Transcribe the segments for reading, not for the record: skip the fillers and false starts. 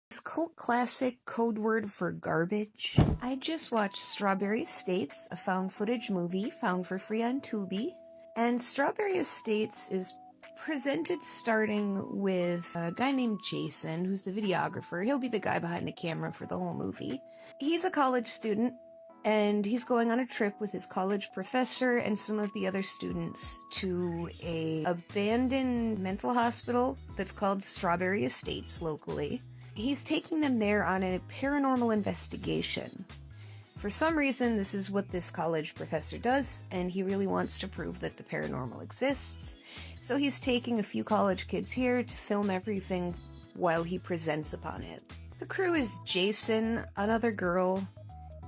Is cult classic code word for garbage? I just watched Strawberry Estates, a found footage movie found for free on Tubi. And Strawberry Estates is presented starting with a guy named Jason, who's the videographer. He'll be the guy behind the camera for the whole movie. He's a college student, and he's going on a trip with his college professor and some of the other students to a abandoned mental hospital that's called Strawberry Estates locally. He's taking them there on a paranormal investigation. For some reason, this is what this college professor does, and he really wants to prove that the paranormal exists. So he's taking a few college kids here to film everything while he presents upon it. The crew is Jason, another girl,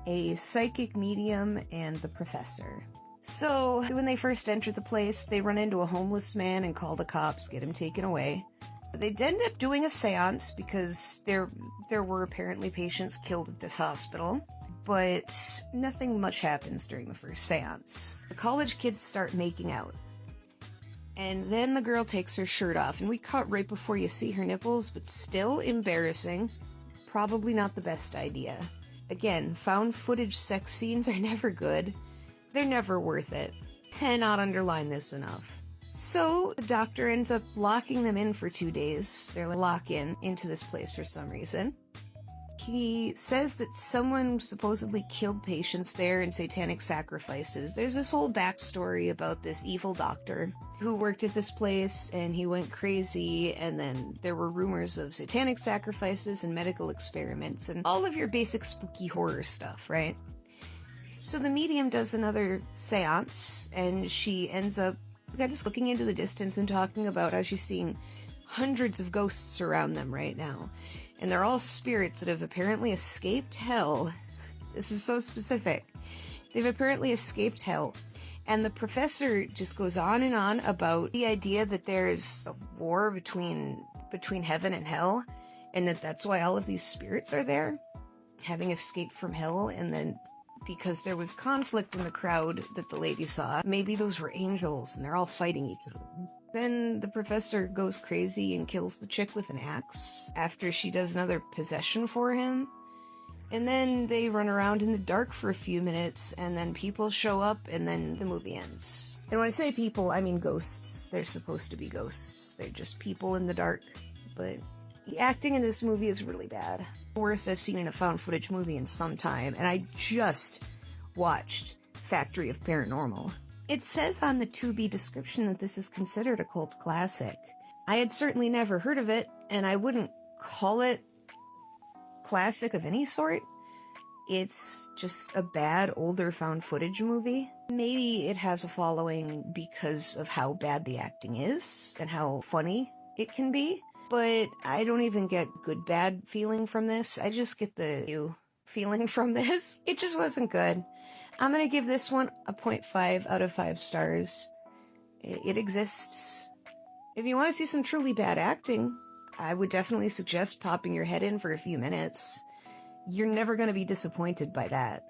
a psychic medium, and the professor. So, when they first enter the place, they run into a homeless man and call the cops, get him taken away. They'd end up doing a seance because there were apparently patients killed at this hospital, but nothing much happens during the first seance. The college kids start making out, and then the girl takes her shirt off, and we cut right before you see her nipples, but still embarrassing. Probably not the best idea. Again, found footage sex scenes are never good. They're never worth it. Cannot underline this enough. So, the doctor ends up locking them in for 2 days. They're locked into this place for some reason. He says that someone supposedly killed patients there in satanic sacrifices. There's this whole backstory about this evil doctor who worked at this place, and he went crazy, and then there were rumors of satanic sacrifices and medical experiments, and all of your basic spooky horror stuff, right? So the medium does another seance, and she ends up just looking into the distance and talking about how she's seeing hundreds of ghosts around them right now. And they're all spirits that have apparently escaped hell. This is so specific. They've apparently escaped hell. And the professor just goes on and on about the idea that there's a war between heaven and hell, and that's why all of these spirits are there, having escaped from hell, and then because there was conflict in the crowd that the lady saw, maybe those were angels and they're all fighting each other. Then the professor goes crazy and kills the chick with an axe after she does another possession for him. And then they run around in the dark for a few minutes, and then people show up, and then the movie ends. And when I say people, I mean ghosts. They're supposed to be ghosts. They're just people in the dark. But the acting in this movie is really bad. The worst I've seen in a found footage movie in some time, and I just watched Factory of Paranormal. It says on the Tubi description that this is considered a cult classic. I had certainly never heard of it, and I wouldn't call it classic of any sort. It's just a bad, older found footage movie. Maybe it has a following because of how bad the acting is and how funny it can be, but I don't even get good bad feeling from this. I just get the ew feeling from this. It just wasn't good. I'm gonna give this one a 0.5 out of 5 stars. It exists. If you want to see some truly bad acting, I would definitely suggest popping your head in for a few minutes. You're never gonna be disappointed by that.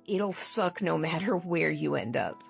It'll suck no matter where you end up.